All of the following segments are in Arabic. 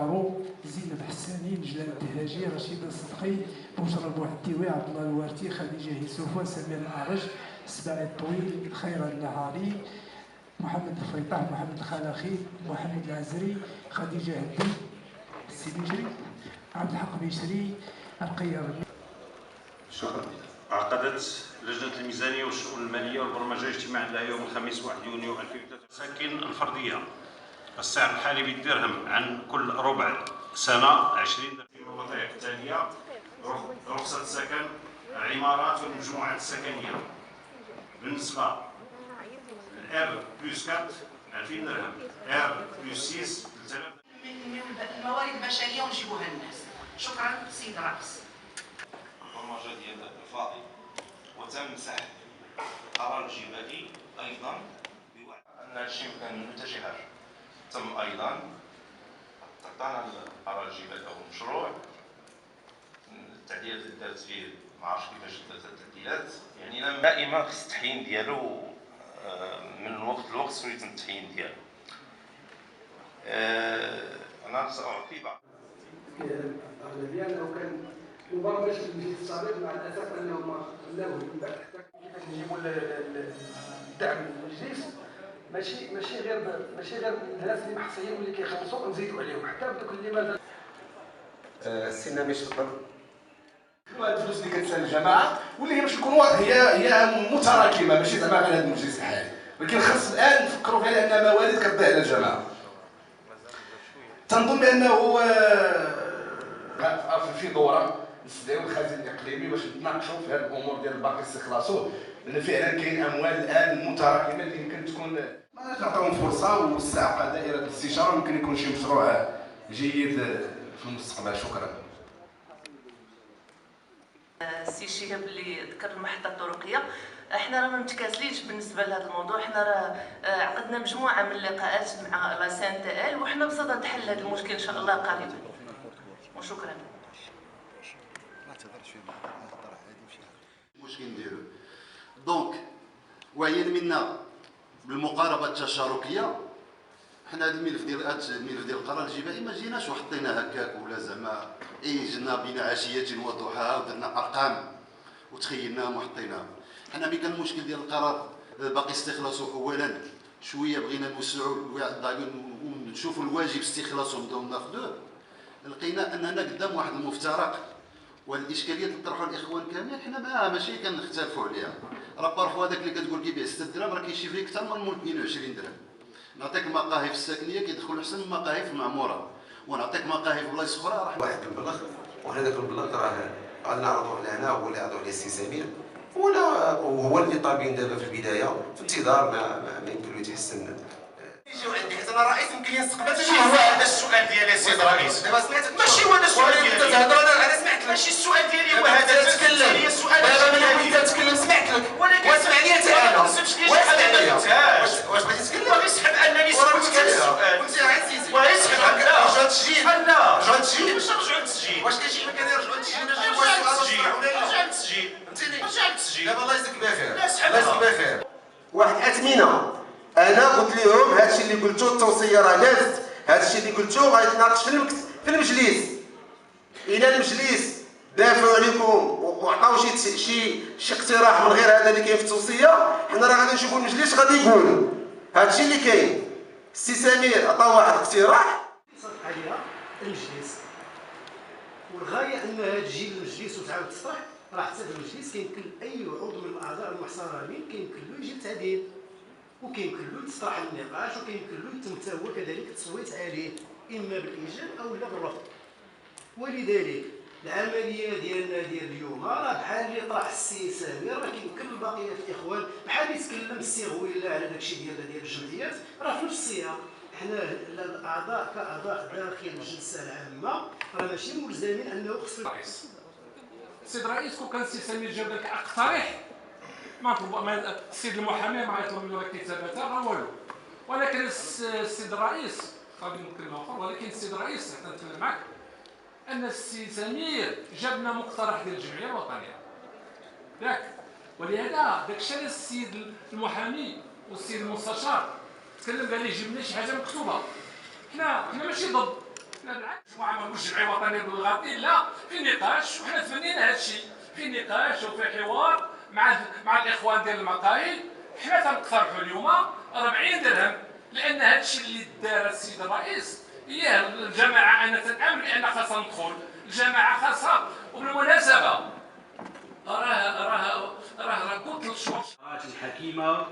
كارو، زينب حساني، نجلاء الدهاجي، رشيدة صدقي، بشرى بوحديوي، عبد الله الوارتي، خديجة هيسوفا، سمير الأعرج، سباعي الطويل، خير النهاري، محمد الفريطاح، محمد الخلاخي، محمد العزري، خديجة هدي، السبيجري، عبد الحق بيشري، القيار. شكرا. عقدت لجنة الميزانية والشؤون المالية والبرمجة اجتماع لها يوم الخميس 1 يونيو 2003. ساكن الفردية السعر الحالي بالدرهم عن كل ربع سنة 20 درهم. المضايق التالية: رخصة سكن العمارات والمجموعات السكنية بالنسبة R + 4 2000 درهم، R + 6 3000. من الموارد البشرية ونجيبوها للناس. شكرا سيد الرئيس. البرمجة ديال الفاضي وتم سحب القرار الجبائي ايضا بوعد ان هادشي ما كنتجهاش. تم ايضا تعطانا القرار الجبائي او المشروع، التعديلات اللي دارت فيه ما عرفتش كيفاش دارت التعديلات، يعني دائما خص التحيين ديالو من الوقت للوقت شنو يتم التحيين ديالو. انا ساعطي بعض الاغلبيه انه كان مبرمج في المجلس السابق، مع الاسف انهم ما خلاوه من بعد حتى كيفاش نجيبوا الدعم للمجلس. ماشي غير الناس اللي محصيين واللي كيخلصوا نزيدوا عليهم حتى بدوك اللي مازال. السي نامي تفضل. هاد الفلوس اللي كتسال الجماعه واللي هي باش تكون هي متراكمه، ماشي زعما غير هذا المجلس الحالي، ولكن خاص الان نفكروا فيها لان موارد كتضيع على الجماعه. تنظن بانه في دوره نستدعيو الخزين الاقليمي باش نتناقشوا في هذه الامور ديال باقي استخلاصوه، لان فعلا كاين اموال الان متراكمه اللي يمكن تكون ما نعطيوهم فرصه والساعه دائره الاستشاره، يمكن يكون شي مشروع جيد في المستقبل. شكرا. السي شهاب اللي ذكر المحطه الطرقيه، احنا راه ما متكاسلينش بالنسبه لهذا الموضوع. احنا راه عقدنا مجموعه من اللقاءات مع لا سانتال وحنا بصدد حل هذا المشكل ان شاء الله قريبا. وشكرا. المشكل نديرو دونك وعيا منا بالمقاربه التشاركيه. حنا هذا الملف ديال القرار الجبائي ما جيناش وحطينا هكاك ولا زعما جينا بين عشيه وضحاها ودرنا ارقام وتخيلناهم وحطيناهم. حنا ملي كان المشكل ديال القرار باقي استخلاصه اولا شويه بغينا نوسعوا ونشوفوا الواجب استخلاصه نبداو ناخذوه، لقينا اننا قدام واحد المفترق. والاشكاليات اللي طرحوا الاخوان كاملين حنا ماشي كنختلفوا عليها. راه بارفوا هذاك اللي كتقول كيبيع 6 درهم راه كيشري اكثر من مول 22 درهم. نعطيك مقاهي في الساكنيه كيدخلوا احسن من مقاهي في المعموره، ونعطيك مقاهي في بلايص اخرى راه واحد المبلغ، وحنا ذاك المبلغ راه غادي نعرضوه لهنا، هو اللي عرضوا عليه السي سمير، وهو اللي طالبين دابا في البدايه في انتظار ما يمكن له يتحسن. يجيو عندي حيت انا رئيس يمكن ينسقبل. ماشي هو هذا السؤال ديالي يا سيد الرئيس، دابا سمعتك ماشي هو هذا السؤال ديالي. انت تهضر انا سمعت. ماشي السؤال ديالي هو هذا، تتكلم هي السؤال ديالي. انت تتكلم سمعت لك، ولكن واسمعني انت انا. واش بغيتي تتكلم؟ باغي يسحب انني سولت السؤال. قلت يا عزيزي ويسحب رجعوا التسجيل. لا رجعوا التسجيل. باش نرجعوا للتسجيل. واش كاين شي مكان يرجعوا للتسجيل؟ رجع للتسجيل. رجع للتسجيل. دابا الله يجزيك بخير. لا سحب. الله يجزيك بخير. واحد اثمنه، انا قلت لهم هادشي اللي قلتو التوصيه راه دازت، هادشي اللي قلتو غيتناقش في المجلس. الى المجلس دافعوا عليكم وعطاو شي اقتراح من غير هذا اللي كاين في التوصيه، حنا راه غادي نشوفوا المجلس غادي يقول هادشي اللي كاين. السي سمير عطاو واحد الاقتراح صدق عليها المجلس، والغايه انها تجي للمجلس وتعاود تصطح. راه حتى في المجلس كيمكن اي عضو من الاعضاء المحترمين كيمكن له يجي للتعديل، وكيمكن له يطرح النقاش، وكيمكن له يتم حتى هو كذلك التصويت عليه اما بالايجاب او لا بالرفض. ولذلك العمليه ديالنا ديال اليوم راه بحال اللي طرح السي سمير، راه كيمكن بقيه الاخوان بحال اللي تكلم السي غويله على داكشي ديال الجمعيات، راه في نفس السياق. حنا الاعضاء كاعضاء داخل المجلس العامه راه ماشي ملزمين انه خصو الرئيس. السيد الرئيس كون كان السي سمير جاب لك اقترح ما السيد المحامي ما يطلب منه كتابه راه والو، ولكن السيد الرئيس غادي نتكلم اخر، ولكن السيد الرئيس حتى نتكلم معك ان السي سمير جاب لنا مقترح ديال الجمعيه الوطنيه ياك، ولهذا داك الشيء اللي السيد المحامي والسيد المستشار تكلم قال لي جيب لنا شي حاجه مكتوبه. حنا ماشي ضد، حنا بالعكس مجموعه مجمعي وطني بلغارتي لا في نقاش، وحنا تمنينا هذا الشيء في نقاش وفي حوار مع الاخوان ديال المقايل. حنا تنقترحوا اليوم 40 درهم، لان هذا الشيء اللي دار السيد الرئيس هي الجماعه. انا تنامن بان خاصها ندخل الجماعه خاصها. وبالمناسبه راه كتل الشرطه الحكيمه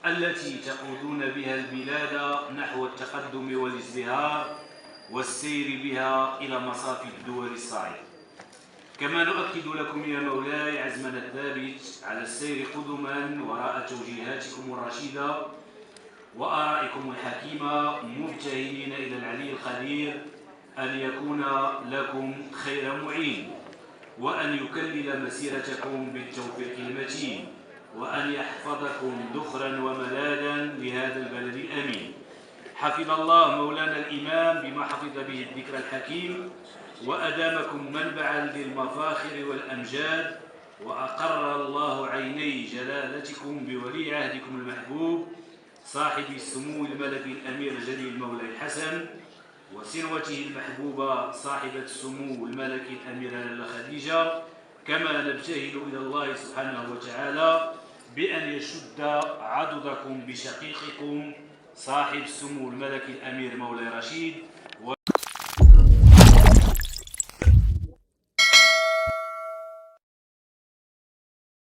التي تقودون بها البلاد نحو التقدم والازدهار والسير بها إلى مصاف الدول الصاعدة. كما نؤكد لكم يا مولاي عزمنا الثابت على السير قدما وراء توجيهاتكم الرشيدة وآرائكم الحكيمة، مبتهلين إلى العلي القدير أن يكون لكم خير معين، وأن يكلل مسيرتكم بالتوفيق المتين، وأن يحفظكم ذخرا وملاذا لهذا البلد الأمين. حفظ الله مولانا الإمام بما حفظ به الذكر الحكيم، وأدامكم منبعا للمفاخر والأمجاد، وأقر الله عيني جلالتكم بولي عهدكم المحبوب صاحب السمو الملك الأمير الجليل مولاي الحسن، وسنوته المحبوبة صاحبة السمو الملك الأميرة لاله خديجة. كما نبتهل إلى الله سبحانه وتعالى بأن يشد عضدكم بشقيقكم صاحب السمو الملك الأمير مولاي رشيد.